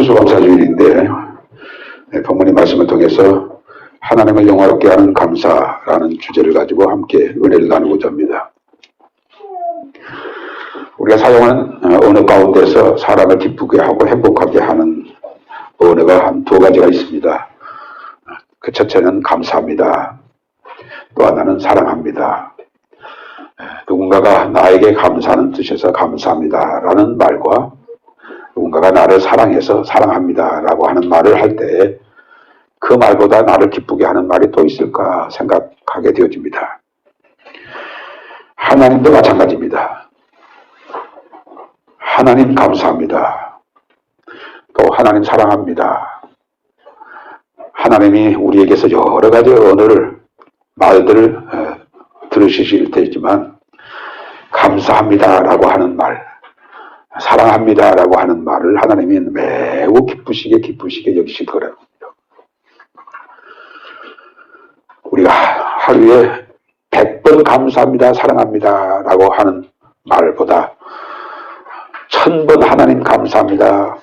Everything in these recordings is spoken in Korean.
추수감사주일인데 부모님 말씀을 통해서 하나님을 영화롭게 하는 감사라는 주제를 가지고 함께 은혜를 나누고자 합니다. 우리가 사용하는 언어 가운데서 사람을 기쁘게 하고 행복하게 하는 언어가 한 두 가지가 있습니다. 그 첫째는 감사합니다. 또 하나는 사랑합니다. 누군가가 나에게 감사하는 뜻에서 감사합니다 라는 말과 누군가가 나를 사랑해서 사랑합니다 라고 하는 말을 할 때 그 말보다 나를 기쁘게 하는 말이 또 있을까 생각하게 되어집니다. 하나님도 마찬가지입니다. 하나님 감사합니다. 또 하나님 사랑합니다. 하나님이 우리에게서 여러 가지 언어를 말들을 들으실 테지만 감사합니다라고 하는 말, 사랑합니다라고 하는 말을 하나님이 매우 기쁘시게 여기실 거라고. 우리가 하루에 100번 감사합니다, 사랑합니다라고 하는 말보다 1000번 하나님 감사합니다,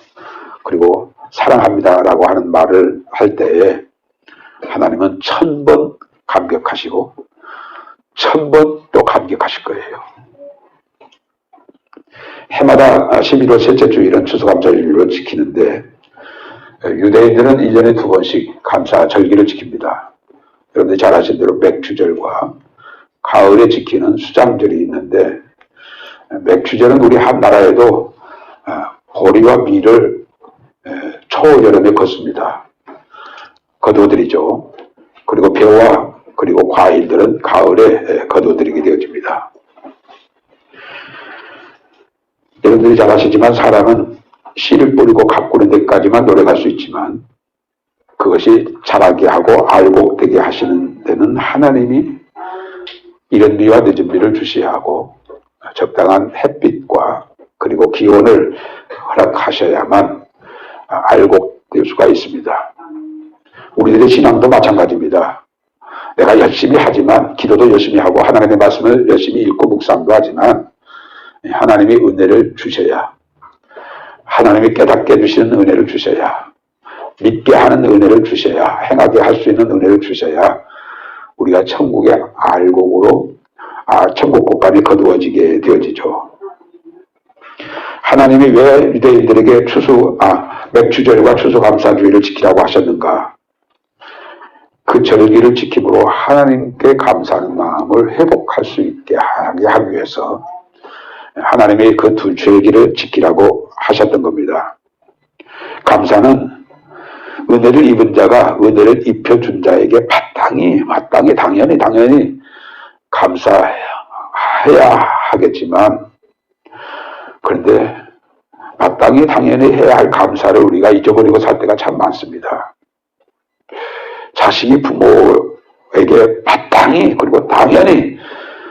그리고 사랑합니다라고 하는 말을 할 때에 하나님은 1000번 감격하시고 1000번 또 감격하실 거예요. 해마다 11월 셋째 주일은 추수감사주일로 지키는데 유대인들은 1년에 2번씩 감사절기를 지킵니다. 여러분들이 잘 아시는 대로 맥추절과 가을에 지키는 수장절이 있는데 맥추절은 우리 한 나라에도 보리와 밀을 초여름에 걷습니다. 거두어들이죠. 그리고 벼와 그리고 과일들은 가을에 거두어들이게 되어집니다. 여러분들이 잘 아시지만 사람은 씨를 뿌리고 가꾸는 데까지만 노력할 수 있지만 그것이 자라게 하고 알곡되게 하시는 데는 하나님이 이른 비와 늦은 비를 주셔야 하고 적당한 햇빛과 그리고 기온을 허락하셔야만 알곡될 수가 있습니다. 우리들의 신앙도 마찬가지입니다. 내가 열심히 하지만 기도도 열심히 하고 하나님의 말씀을 열심히 읽고 묵상도 하지만 하나님이 은혜를 주셔야, 하나님이 깨닫게 해주시는 은혜를 주셔야, 믿게 하는 은혜를 주셔야, 행하게 할 수 있는 은혜를 주셔야 우리가 천국의 알곡으로 천국 곡간이 거두어지게 되어지죠. 하나님이 왜 유대인들에게 맥추절과 추수감사주일을 지키라고 하셨는가? 그 절기를 지킴으로 하나님께 감사하는 마음을 회복할 수 있게 하기 위해서 하나님이 그 두 절기를 지키라고 하셨던 겁니다. 감사는 은혜를 입은 자가 은혜를 입혀준 자에게 마땅히 당연히 감사해야 하겠지만, 그런데 마땅히 당연히 해야 할 감사를 우리가 잊어버리고 살 때가 참 많습니다. 자식이 부모에게 마땅히 그리고 당연히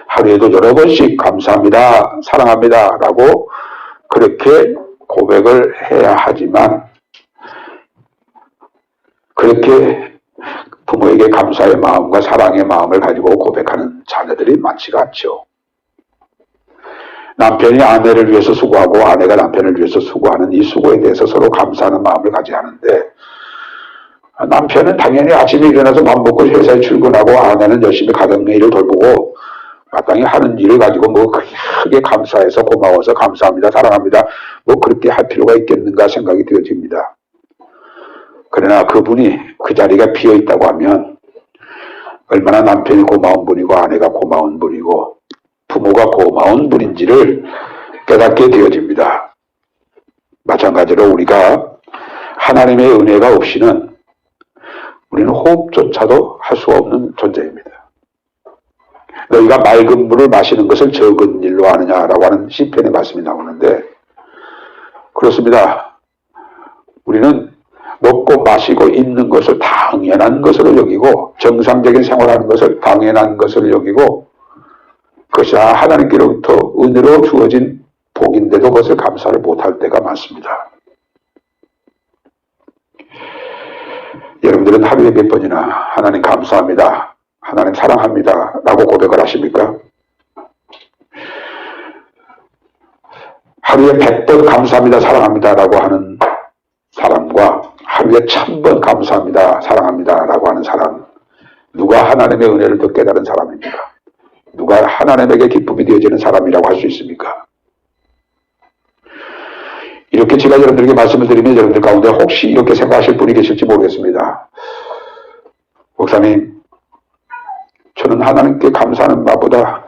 하루에도 여러 번씩 감사합니다, 사랑합니다 라고 그렇게 고백을 해야 하지만 그렇게 부모에게 감사의 마음과 사랑의 마음을 가지고 고백하는 자녀들이 많지가 않죠. 남편이 아내를 위해서 수고하고 아내가 남편을 위해서 수고하는 이 수고에 대해서 서로 감사하는 마음을 가져야 하는데, 남편은 당연히 아침에 일어나서 밥 먹고 회사에 출근하고 아내는 열심히 가정일을 돌보고 마땅히 하는 일을 가지고 크게 감사해서 고마워서 감사합니다, 사랑합니다 그렇게 할 필요가 있겠는가 생각이 되어집니다. 그러나 그분이 그 자리가 비어 있다고 하면 얼마나 남편이 고마운 분이고 아내가 고마운 분이고 부모가 고마운 분인지를 깨닫게 되어집니다. 마찬가지로 우리가 하나님의 은혜가 없이는 우리는 호흡조차도 할 수 없는 존재입니다. 너희가 맑은 물을 마시는 것을 적은 일로 아느냐라고 하는 시편의 말씀이 나오는데, 그렇습니다. 우리는 먹고 마시고 입는 것을 당연한 것으로 여기고 정상적인 생활하는 것을 당연한 것으로 여기고 그것이 하나님께로부터 은혜로 주어진 복인데도 그것을 감사를 못할 때가 많습니다. 여러분들은 하루에 몇 번이나 하나님 감사합니다, 하나님 사랑합니다 라고 고백을 하십니까? 하루에 100번 감사합니다, 사랑합니다 라고 하는 사람 하나님을 위해 1000번 감사합니다, 사랑합니다 라고 하는 사람, 누가 하나님의 은혜를 더 깨달은 사람입니까? 누가 하나님에게 기쁨이 되어지는 사람이라고 할 수 있습니까? 이렇게 제가 여러분들에게 말씀을 드리면 여러분들 가운데 혹시 이렇게 생각하실 분이 계실지 모르겠습니다. 목사님, 저는 하나님께 감사하는 바보다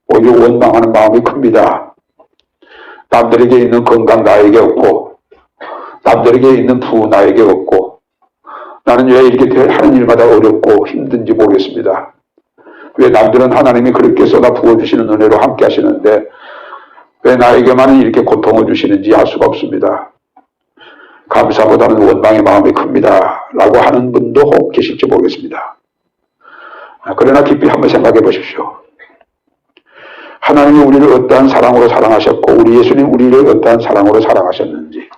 오히려 원망하는 마음이 큽니다. 남들에게 있는 건강 나에게 없고, 남들에게 있는 부호 나에게 없고, 나는 왜 이렇게 하는 일마다 어렵고 힘든지 모르겠습니다. 왜 남들은 하나님이 그렇게 쏟아 부어주시는 은혜로 함께 하시는데 왜 나에게만 이렇게 고통을 주시는지 알 수가 없습니다. 감사보다는 원망의 마음이 큽니다 라고 하는 분도 혹 계실지 모르겠습니다. 그러나 깊이 한번 생각해 보십시오. 하나님이 우리를 어떠한 사랑으로 사랑하셨고 우리 예수님 우리를 어떠한 사랑으로 사랑하셨는지,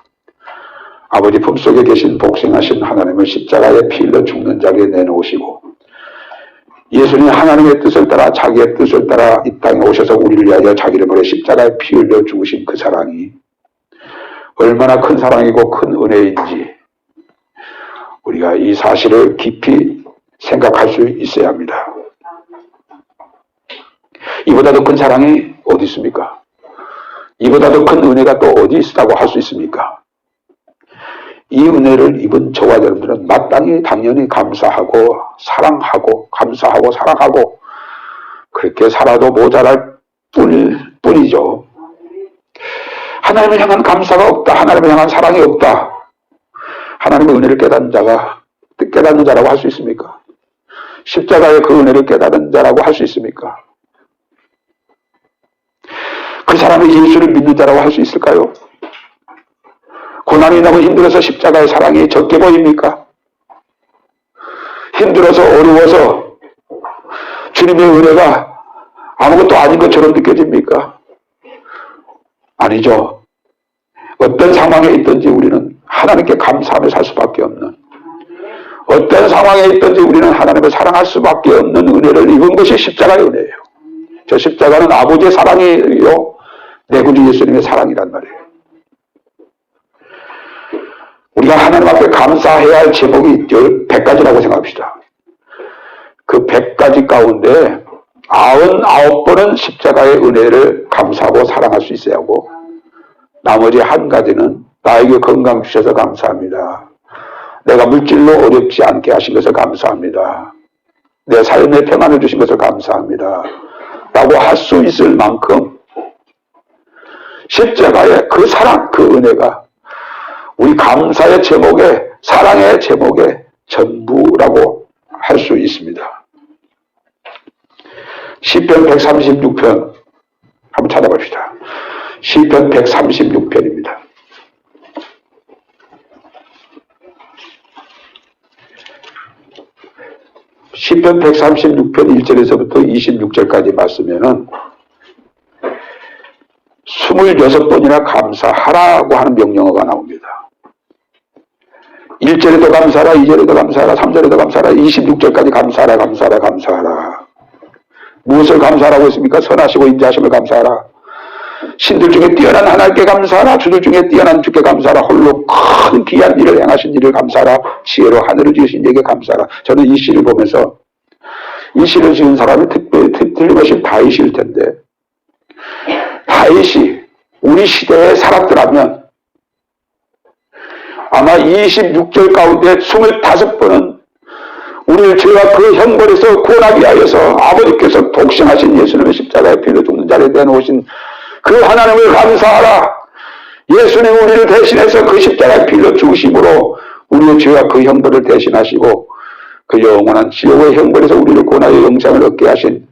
아버지 품속에 계신 복생하신 하나님을 십자가에 피 흘려 죽는 자리에 내놓으시고 예수님 하나님의 뜻을 따라 자기의 뜻을 따라 이 땅에 오셔서 우리를 위하여 자기를 버려 십자가에 피 흘려 죽으신 그 사랑이 얼마나 큰 사랑이고 큰 은혜인지 우리가 이 사실을 깊이 생각할 수 있어야 합니다. 이보다 더 큰 사랑이 어디 있습니까? 이보다 더 큰 은혜가 또 어디 있다고 할 수 있습니까? 이 은혜를 입은 저와 여러분들은 마땅히 당연히 감사하고 사랑하고 감사하고 사랑하고 그렇게 살아도 모자랄 뿐이죠. 하나님을 향한 감사가 없다, 하나님을 향한 사랑이 없다, 하나님의 은혜를 깨닫는 자라고 할 수 있습니까? 십자가의 그 은혜를 깨닫는 자라고 할 수 있습니까? 그 사람이 예수를 믿는 자라고 할 수 있을까요? 고난이 너무 힘들어서 십자가의 사랑이 적게 보입니까? 힘들어서 어려워서 주님의 은혜가 아무것도 아닌 것처럼 느껴집니까? 아니죠. 어떤 상황에 있든지 우리는 하나님께 감사하며 살 수밖에 없는, 어떤 상황에 있든지 우리는 하나님을 사랑할 수밖에 없는 은혜를 입은 것이 십자가의 은혜예요. 저 십자가는 아버지의 사랑이요, 내 구주 예수님의 사랑이란 말이에요. 우리가 하나님 앞에 감사해야 할 제목이 100가지라고 생각합시다. 그 100가지 가운데 99번은 십자가의 은혜를 감사하고 사랑할 수 있어야 하고, 나머지 한 가지는 나에게 건강 주셔서 감사합니다, 내가 물질로 어렵지 않게 하신 것을 감사합니다, 내 삶에 평안을 주신 것을 감사합니다 라고 할 수 있을 만큼 십자가의 그 사랑, 그 은혜가 우리 감사의 제목에, 사랑의 제목에 전부라고 할 수 있습니다. 시편 136편 한번 찾아봅시다. 시편 136편입니다. 시편 136편 1절에서부터 26절까지 말씀에는 26번이나 감사하라고 하는 명령어가 나옵니다. 1절에도 감사하라, 2절에도 감사하라, 3절에도 감사하라, 26절까지 감사하라, 감사하라, 감사하라. 무엇을 감사하라고 했습니까? 선하시고 인자하심을 감사하라. 신들 중에 뛰어난 하나님께 감사하라. 주들 중에 뛰어난 주께 감사하라. 홀로 큰 귀한 일을 행하신 이를 감사하라. 지혜로 하늘을 지으신 이에게 감사하라. 저는 이 시를 보면서, 이 시를 지은 사람이 틀림없이 다윗일 텐데, 다윗이 우리 시대에 살았더라면 아마 26절 가운데 25번은 우리를 죄와 그 형벌에서 구원하기 위하여서 아버지께서 독생하신 예수님의 십자가에 피로 죽는 자리에 내놓으신 그 하나님을 감사하라. 예수님 우리를 대신해서 그 십자가에 피로 죽으심으로 우리의 죄와 그 형벌을 대신하시고 그 영원한 지옥의 형벌에서 우리를 구원하여 영생을 얻게 하신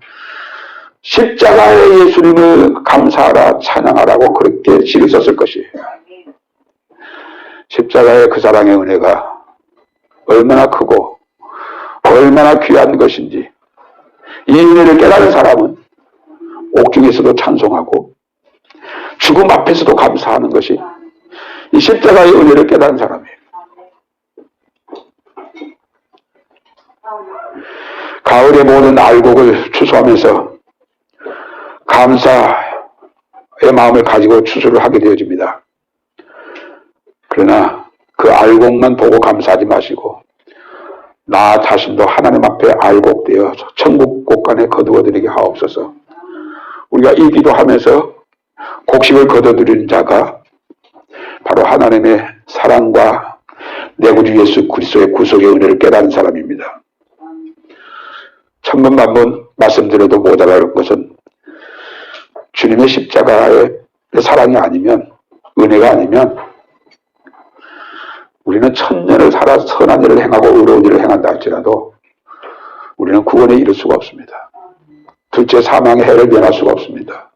십자가의 예수님을 감사하라, 찬양하라고 그렇게 시를 썼을 것이에요. 십자가의 그 사랑의 은혜가 얼마나 크고 얼마나 귀한 것인지, 이 은혜를 깨달은 사람은 옥중에서도 찬송하고 죽음 앞에서도 감사하는 것이 이 십자가의 은혜를 깨달은 사람이에요. 가을의 모든 알곡을 추수하면서 감사의 마음을 가지고 추수를 하게 되어집니다. 그러나 그 그 알곡만 보고 감사하지 마시고 나 자신도 하나님 앞에 알곡되어 천국 곳간에 거두어드리게 하옵소서. 우리가 이 기도하면서 곡식을 거둬들이는 자가 바로 하나님의 사랑과 내 구주 예수 그리스도의 구속의 은혜를 깨닫는 사람입니다. 천번 만번 말씀드려도 모자랄 것은 주님의 십자가의 사랑이 아니면, 은혜가 아니면 우리는 천년을 살아 선한 일을 행하고 의로운 일을 행한다 할지라도 우리는 구원에 이를 수가 없습니다. 둘째, 사망의 해를 면할 수가 없습니다.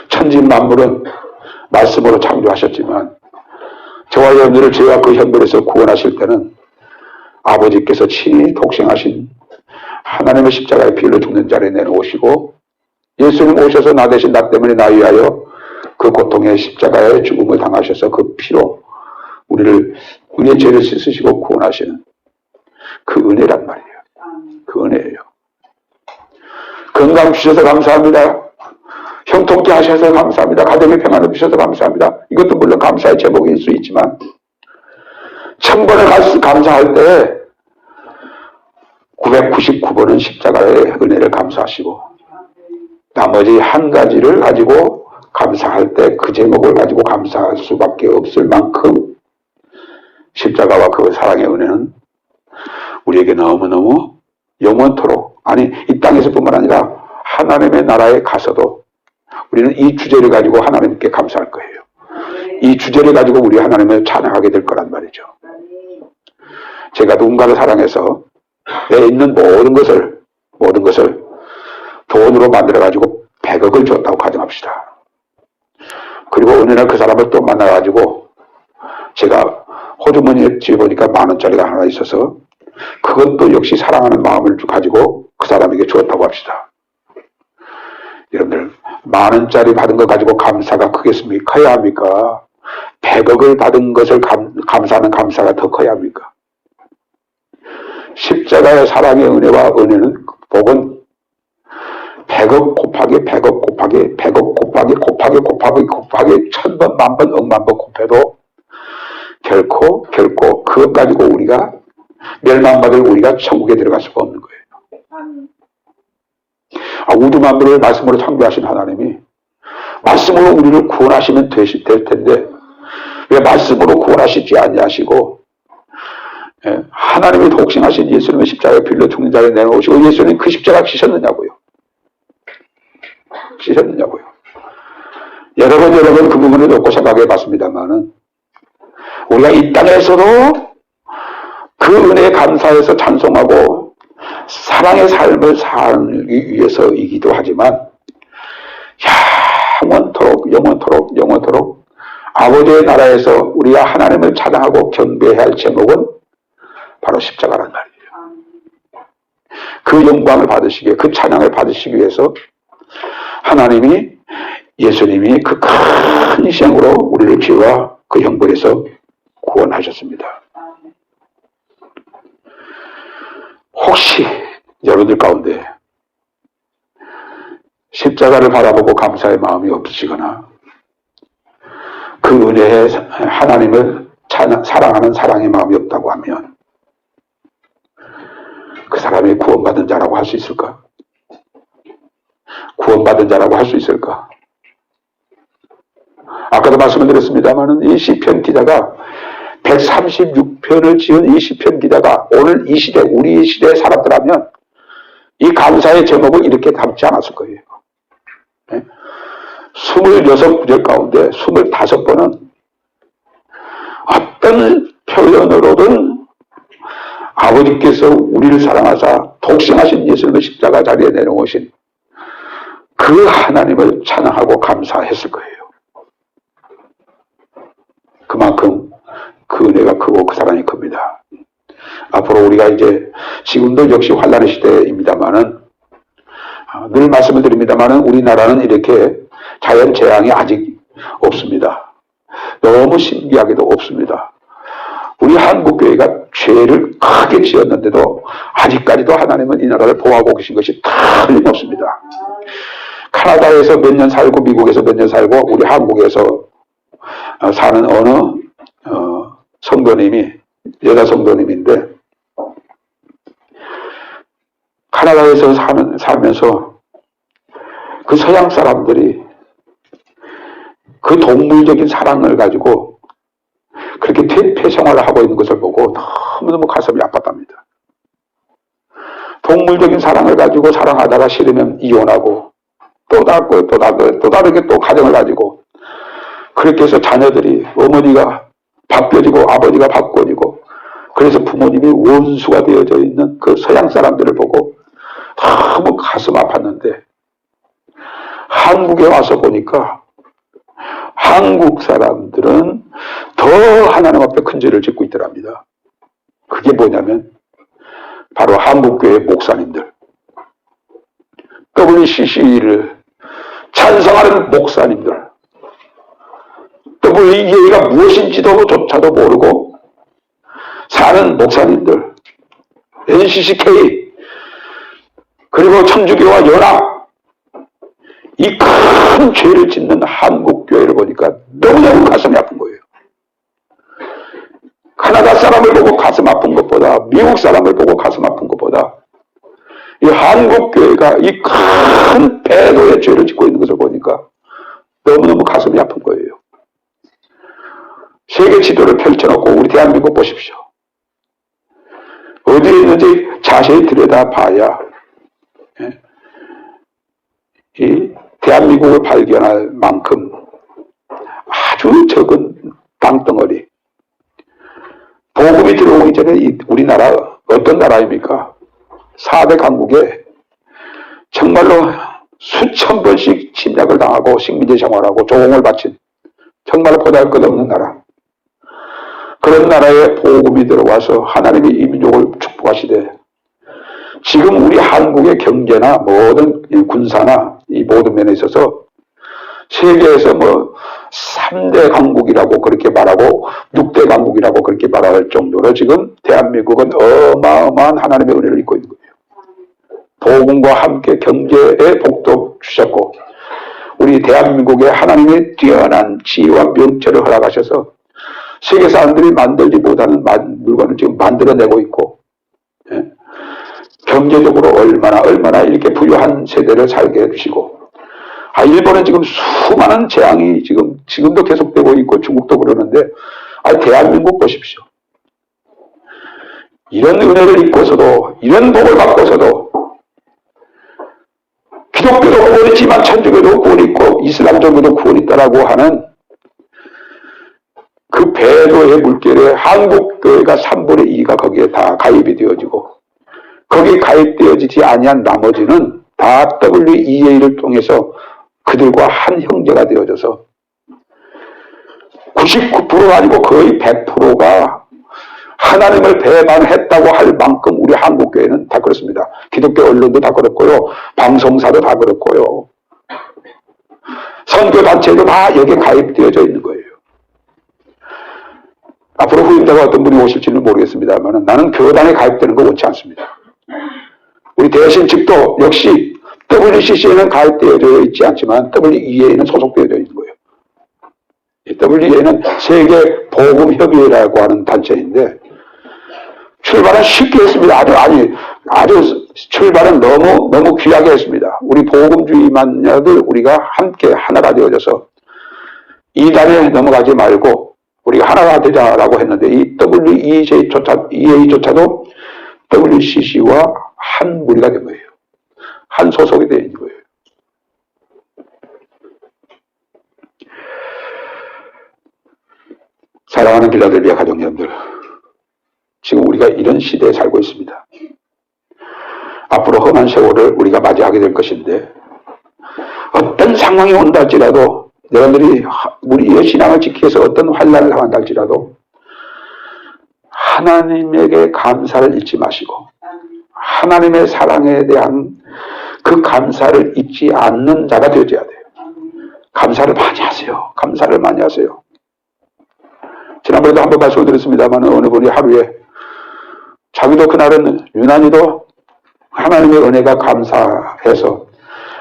천지 만물은 말씀으로 창조하셨지만 저와 여러분들을 죄와 그 형벌에서 구원하실 때는 아버지께서 친히 독생하신 하나님의 십자가의 피를 죽는 자리에 내놓으시고 예수님 오셔서 나 대신 나 때문에 나 위하여 그 고통의 십자가의 죽음을 당하셔서 그 피로 우리를 은혜의 죄를 씻으시고 구원하시는 그 은혜란 말이에요. 그 은혜예요. 건강 주셔서 감사합니다. 형통케 하셔서 감사합니다. 가정의 평안을 주셔서 감사합니다. 이것도 물론 감사의 제목일 수 있지만 1000번을 감사할 때 999번은 십자가의 은혜를 감사하시고 나머지 한 가지를 가지고 감사할 때 그 제목을 가지고 감사할 수밖에 없을 만큼 십자가와 그 사랑의 은혜는 우리에게 너무너무 영원토록, 아니 이 땅에서뿐만 아니라 하나님의 나라에 가서도 우리는 이 주제를 가지고 하나님께 감사할 거예요. 이 주제를 가지고 우리 하나님을 찬양하게 될 거란 말이죠. 제가 누군가를 사랑해서 내 있는 모든 것을 돈으로 만들어가지고 100억을 줬다고 가정합시다. 그리고 어느 날 그 사람을 또 만나가지고 제가 호주머니에 집에 보니까 10,000원짜리가 하나 있어서 그것도 역시 사랑하는 마음을 가지고 그 사람에게 주었다고 합시다. 여러분들 10,000원짜리 받은 거 가지고 감사가 크겠습니까? 커야 합니까? 100억을 받은 것을 감사하는 감사가 더 커야 합니까? 십자가의 사랑의 은혜와 은혜는 복은 100억 곱하기 100억 곱하기 100억 곱하기 곱하기 곱하기 곱하기 1000번 만번 억만번 곱해도 결코 그것 가지고 우리가 멸망받을 우리가 천국에 들어갈 수가 없는 거예요. 우주 만물을 말씀으로 창조하신 하나님이 말씀으로 우리를 구원하시면 될 텐데 왜 말씀으로 구원하시지 아니하시고 하나님의 독생하신 예수님의 십자가에 빌려 죽는 자리에 내놓으시고 예수님 그 십자가 지셨느냐고요. 여러 번 그 부분을 놓고 생각해 봤습니다만은 우리가 이 땅에서도 그 은혜에 감사해서 찬송하고 사랑의 삶을 살기 위해서이기도 하지만 영원토록 아버지의 나라에서 우리가 하나님을 찬양하고 경배해야 할 제목은 바로 십자가란 말이에요. 그 영광을 받으시기, 그 찬양을 받으시기 위해서 하나님이, 예수님이 그 큰 희생으로 우리를 죄와 그 형벌에서 구원하셨습니다. 혹시 여러분들 가운데 십자가를 바라보고 감사의 마음이 없으시거나 그 은혜에 하나님을 사랑하는 사랑의 마음이 없다고 하면 그 사람이 구원받은 자라고 할 수 있을까? 구원받은 자라고 할 수 있을까? 아까도 말씀을 드렸습니다만 이 시편 기자가 136편을 지은 이 시편 기자가 오늘 이 시대, 우리 시대에 살았더라면 이 감사의 제목을 이렇게 담지 않았을 거예요. 26구절 가운데 25번은 어떤 표현으로든 아버지께서 우리를 사랑하사 독생하신 예수님의 십자가 자리에 내놓으신 그 하나님을 찬양하고 감사했을 거예요. 그만큼 그 은혜가 크고 그 사랑이 큽니다. 앞으로 우리가 이제 지금도 역시 환난의 시대입니다만은 늘 말씀을 드립니다만은 우리나라는 이렇게 자연 재앙이 아직 없습니다. 너무 신기하게도 없습니다. 우리 한국교회가 죄를 크게 지었는데도 아직까지도 하나님은 이 나라를 보호하고 계신 것이 틀림없습니다. 캐나다에서 몇 년 살고 미국에서 몇 년 살고 우리 한국에서 사는 어느 성도님이, 여자 성도님인데, 카나다에서 살면서 그 서양 사람들이 그 동물적인 사랑을 가지고 그렇게 퇴폐 생활을 하고 있는 것을 보고 너무너무 가슴이 아팠답니다. 동물적인 사랑을 가지고 사랑하다가 싫으면 이혼하고 또 다르게 또 가정을 가지고 그렇게 해서 자녀들이 어머니가 바뀌어지고 아버지가 바꿔지고 그래서 부모님이 원수가 되어져 있는 그 서양 사람들을 보고 너무 가슴 아팠는데 한국에 와서 보니까 한국 사람들은 더 하나님 앞에 큰 죄를 짓고 있더랍니다. 그게 뭐냐면 바로 한국교회 목사님들, WCC를 찬성하는 목사님들, WEA가 무엇인지도 조차도 모르고 사는 목사님들, NCCK, 그리고 천주교와 연합, 이 큰 죄를 짓는 한국교회를 보니까 너무너무 가슴이 아픈 거예요. 카나다 사람을 보고 가슴 아픈 것보다, 미국 사람을 보고 가슴 아픈 것보다 이 한국교회가 이 큰 배도의 죄를 짓고 있는 것을 보니까 너무너무 가슴이 아픈 거예요. 세계 지도를 펼쳐놓고 우리 대한민국 보십시오. 어디에 있는지 자세히 들여다봐야 이 대한민국을 발견할 만큼 아주 적은 땅덩어리, 복음이 들어오기 전에 우리나라 어떤 나라입니까? 4대 강국에 정말로 수천 번씩 침략을 당하고 식민지 생활하고 조공을 바친 정말 보잘것없는 나라. 그런 나라에 복음이 들어와서 하나님이 이 민족을 축복하시되 지금 우리 한국의 경제나 모든 군사나 이 모든 면에 있어서 세계에서 3대 강국이라고 그렇게 말하고 6대 강국이라고 그렇게 말할 정도로 지금 대한민국은 어마어마한 하나님의 은혜를 입고 있는 거예요. 복음과 함께 경제의 복도 주셨고 우리 대한민국에 하나님의 뛰어난 지혜와 명철을 허락하셔서 세계 사람들이 만들지 못하는 물건을 지금 만들어내고 있고 경제적으로 얼마나 이렇게 부유한 세대를 살게 해주시고 일본은 지금 수많은 재앙이 지금도 계속되고 있고 중국도 그러는데 대한민국 보십시오. 이런 은혜를 입고서도 이런 복을 받고서도 기독교도 구원 있지만 천주교도 구원 있고 이슬람교도 구원 있다라고 하는 그 배도의 물결에 한국교회가 3분의 2가 거기에 다 가입이 되어지고 거기에 가입되어지지 아니한 나머지는 다 WEA를 통해서 그들과 한 형제가 되어져서 99%가 아니고 거의 100%가 하나님을 배반했다고 할 만큼 우리 한국교회는 다 그렇습니다. 기독교 언론도 다 그렇고요. 방송사도 다 그렇고요. 선교단체도 다 여기에 가입되어져 있는 거예요. 앞으로 후임자가 어떤 분이 오실지는 모르겠습니다만 나는 교단에 가입되는 거 원치 않습니다. 우리 대신 측도 역시 WCC에는 가입되어져 있지 않지만 WEA는 소속되어져 있는 거예요. WEA는 세계 복음협의회라고 하는 단체인데 출발은 쉽게 했습니다. 아주 출발은 너무 귀하게 했습니다. 우리 복음주의만들 우리가 함께 하나가 되어져서 이단에 넘어가지 말고 우리가 하나가 되자라고 했는데 이 WEA조차도 WCC와 한 무리가 된 거예요. 한 소속이 되어 있는 거예요. 사랑하는 빌라델비아 가족 여러분들, 지금 우리가 이런 시대에 살고 있습니다. 앞으로 험한 세월을 우리가 맞이하게 될 것인데 어떤 상황이 온다 할지라도 여러분들이 우리의 신앙을 지키기 위해서 어떤 환난을 당한다 할지라도 하나님에게 감사를 잊지 마시고 하나님의 사랑에 대한 그 감사를 잊지 않는 자가 되어져야 돼요. 감사를 많이 하세요. 감사를 많이 하세요. 지난번에도 한번 말씀드렸습니다만 어느 분이 하루에 자기도 그날은 유난히도 하나님의 은혜가 감사해서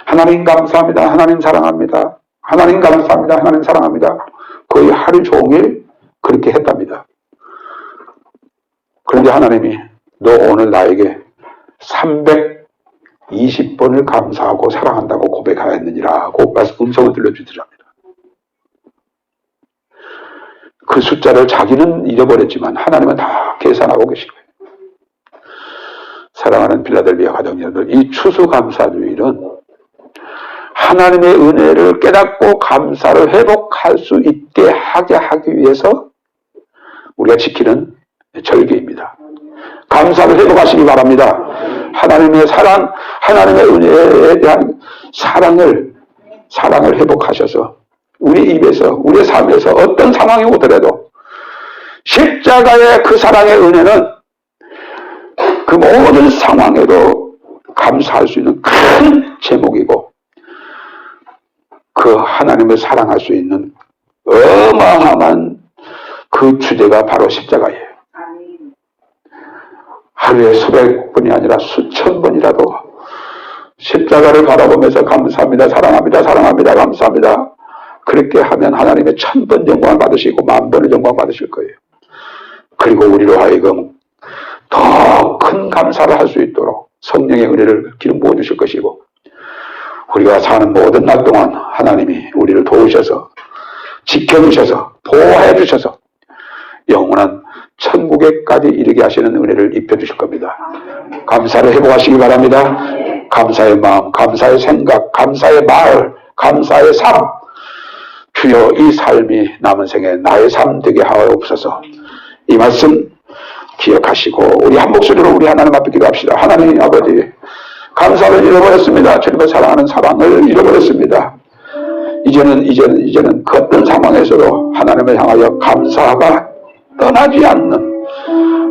하나님 감사합니다. 하나님 사랑합니다. 하나님 감사합니다. 하나님 사랑합니다. 거의 하루 종일 그렇게 했답니다. 그런데 하나님이 너 오늘 나에게 320번을 감사하고 사랑한다고 고백하였느니라고 음성을 들려주더랍니다. 그 숫자를 자기는 잃어버렸지만 하나님은 다 계산하고 계신 거예요. 사랑하는 필라델피아 가정여러분들, 이 추수감사주일은 하나님의 은혜를 깨닫고 감사를 회복할 수 있게 하기 위해서 우리가 지키는 절기입니다. 감사를 회복하시기 바랍니다. 하나님의 사랑, 하나님의 은혜에 대한 사랑을 회복하셔서 우리 입에서, 우리의 삶에서 어떤 상황이 오더라도 십자가의 그 사랑의 은혜는 그 모든 상황에도 감사할 수 있는 큰 제목이고, 그 하나님을 사랑할 수 있는 어마어마한 그 주제가 바로 십자가예요. 하루에 수백 번이 아니라 수천 번이라도 십자가를 바라보면서 감사합니다, 사랑합니다, 사랑합니다, 감사합니다. 그렇게 하면 하나님의 1000번 영광을 받으시고 10,000번의 영광 받으실 거예요. 그리고 우리로 하여금 더 큰 감사를 할 수 있도록 성령의 은혜를 기름 부어주실 것이고, 우리가 사는 모든 날 동안 하나님이 우리를 도우셔서 지켜주셔서 보호해 주셔서 영원한 천국에까지 이르게 하시는 은혜를 입혀주실 겁니다. 감사를 회복하시기 바랍니다. 감사의 마음, 감사의 생각, 감사의 말, 감사의 삶, 주여 이 삶이 남은 생에 나의 삶 되게 하옵소서. 이 말씀 기억하시고 우리 한 목소리로 우리 하나님 앞에 기도합시다. 하나님 아버지, 감사를 잃어버렸습니다. 주님의 사랑하는 사랑을 잃어버렸습니다. 이제는 그 어떤 상황에서도 하나님을 향하여 감사가 떠나지 않는,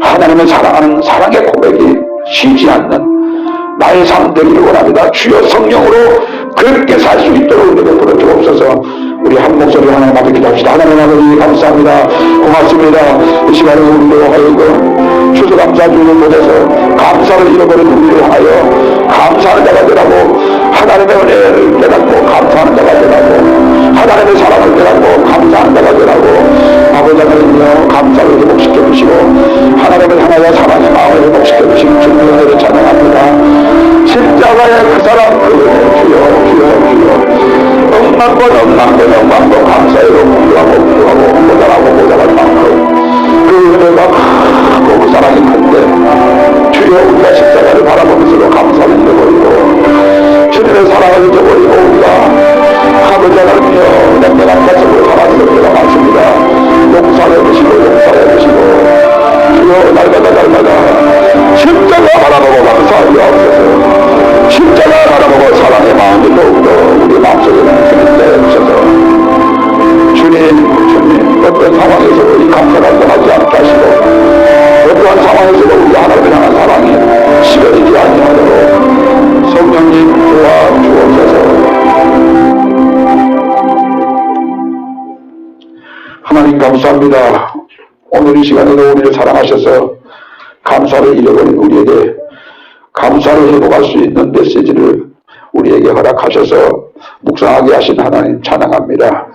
하나님을 사랑하는 사랑의 고백이 쉬지 않는 나의 삶 되기를 원합니다. 주여 성령으로 그렇게 살 수 있도록 우리를 부르주옵소서. 우리 한 목소리 하나님 앞에 기도합시다. 하나님 아버지 감사합니다. 고맙습니다. 이 시간에 우리로 하여금 추수감사주를 보내서 감사를 잃어버린 우리를 향하여 감사하는 자가 되라고, 하나님의 은혜를 깨닫고 감사하는 자가 되라고, 하나님의 사랑을 깨닫고 감사하는 자가 되라고, 아버지 하나님이여 감사를 회복시켜 주시고 하나님을 향하여 사랑의 마음을 회복시켜 주신 주님의 은혜를 찬양합니다. 십자가의 그 사랑, 그 은혜 주여 억만번 감사해로 공부하고 모자랄 만큼 그 은혜가 크고 그 사랑이 큰데, 주여 우리가 십자가를 바라보면서도 감사를 잊어버리고 주님의 사랑을 잊어버리고 우리가 아버지 하나님이여 냉정한 가슴으로 살아가는 때가 많습니다. 용서해 주시고 주여 날마다 십자가 바라보고 감사하여 하옵소서. 십자가 바라보고 사랑의 마음이 더욱더 우리 마음속에 주님께 주셔서 주님 어떤 상황에서도 이 감사가 떠나지 않게 하시고 어떠한 상황에서도 우리 하나님을 향한 사랑이 식어지지 아니하도록 성령님 도와주옵소서. 하나님 감사합니다. 오늘 이 시간에도 우리를 사랑하셔서 감사를 잃어버린 우리에게 감사를 회복할 수 있는 메시지를 우리에게 허락하셔서 묵상하게 하신 하나님 찬양합니다.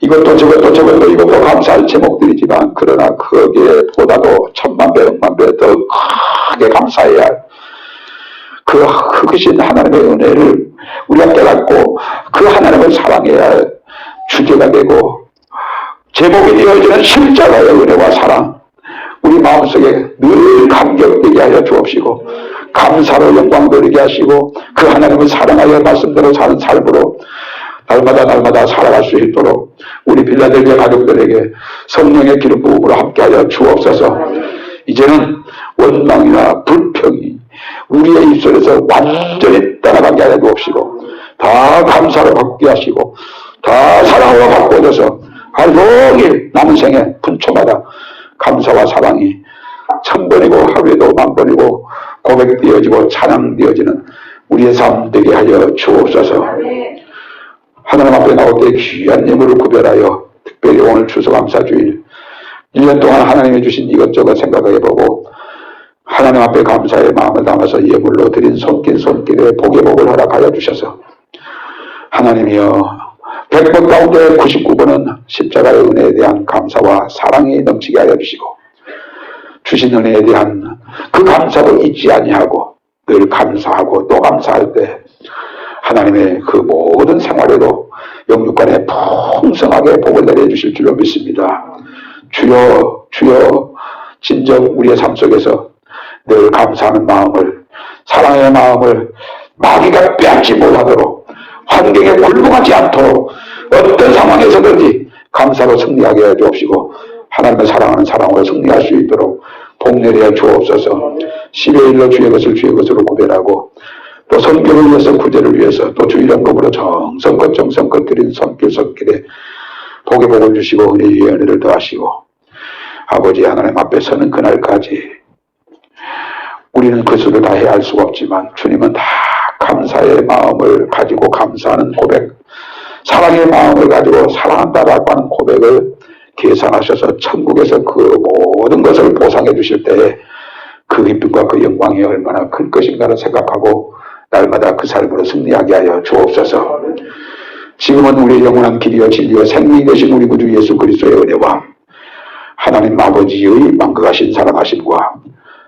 이것도 이것도 감사할 제목들이지만 그러나 거기에 보다도 10,000배, 10,000배 더 크게 감사해야 할 그 크신 하나님의 은혜를 우리가 깨닫고 그 하나님을 사랑해야 할 주제가 되고 제목이 되어지는 십자가의 은혜와 사랑, 우리 마음속에 늘 감격되게 하여 주옵시고 감사로 영광 돌리게 하시고 그 하나님을 사랑하여 말씀대로 사는 삶으로 날마다 살아갈 수 있도록 우리 필라델피아 가족들에게 성령의 기름 부음으로 함께하여 주옵소서. 이제는 원망이나 불평이 우리의 입술에서 완전히 떠나가게 하여 주옵시고 다 감사로 바꾸게 하시고 다 사랑으로 바꾸어져서 하루 종일 남은 생에 분초마다 감사와 사랑이 1000번이고 하루에도 10,000번이고 고백되어지고 찬양되어지는 우리의 삶 되게 하여 주옵소서. 하나님 앞에 나올 때 귀한 예물을 구별하여 특별히 오늘 추수감사주일 1년 동안 하나님이 주신 이것저것 생각해보고 하나님 앞에 감사의 마음을 담아서 예물로 드린 손길에 복의 복을 허락하여 주셔서 하나님이여 100번 가운데 99번은 십자가의 은혜에 대한 감사와 사랑이 넘치게 하여 주시고 주신 은혜에 대한 그 감사도 잊지 아니하고 늘 감사하고 또 감사할 때 하나님의 그 모든 생활에도 영육간에 풍성하게 복을 내려주실 줄로 믿습니다. 주여 주여 진정 우리의 삶 속에서 늘 감사하는 마음을, 사랑의 마음을 마귀가 빼앗지 못하도록, 환경에 굴복하지 않도록 어떤 상황에서든지 감사로 승리하게 해 주옵시고 하나님의 사랑하는 사랑으로 승리할 수 있도록 복 내려 주옵소서. 10의 일로 주의 것을 주의 것으로 구별하고 또 선교를 위해서 구제를 위해서 또 주의 연금으로 정성껏 드린 손길에 복의 복을 주시고 은혜의 은혜를 더하시고 아버지 하나님 앞에 서는 그날까지 우리는 그 수를 다 해야 할 수가 없지만 주님은 다 감사의 마음을 가지고 감사하는 고백, 사랑의 마음을 가지고 사랑한다라고 하는 고백을 계산하셔서 천국에서 그 모든 것을 보상해 주실 때에 그 기쁨과 그 영광이 얼마나 큰 것인가를 생각하고 날마다 그 삶으로 승리하게 하여 주옵소서. 지금은 우리의 영원한 길이요 진리요 생명이 되신 우리 구주 예수 그리스도의 은혜와 하나님 아버지의 만극하신 사랑하심과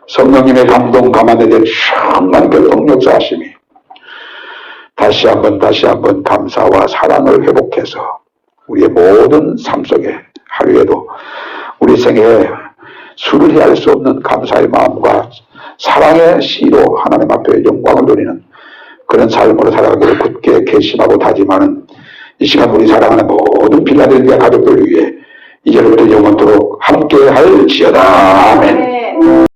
성령님의 감동 감화에 대한 충만 교통 역사하심이 다시 한번 감사와 사랑을 회복해서 우리의 모든 삶 속에 하루에도 우리 생애에 수를 헤아릴 수 없는 감사의 마음과 사랑의 시로 하나님 앞에 영광을 돌리는 그런 삶으로 살아가기를 굳게 결심하고 다짐하는 이 시간 우리 사랑하는 모든 필라델피아 가족들을 위해 이제부터 영원토록 함께 할지어다. 아멘.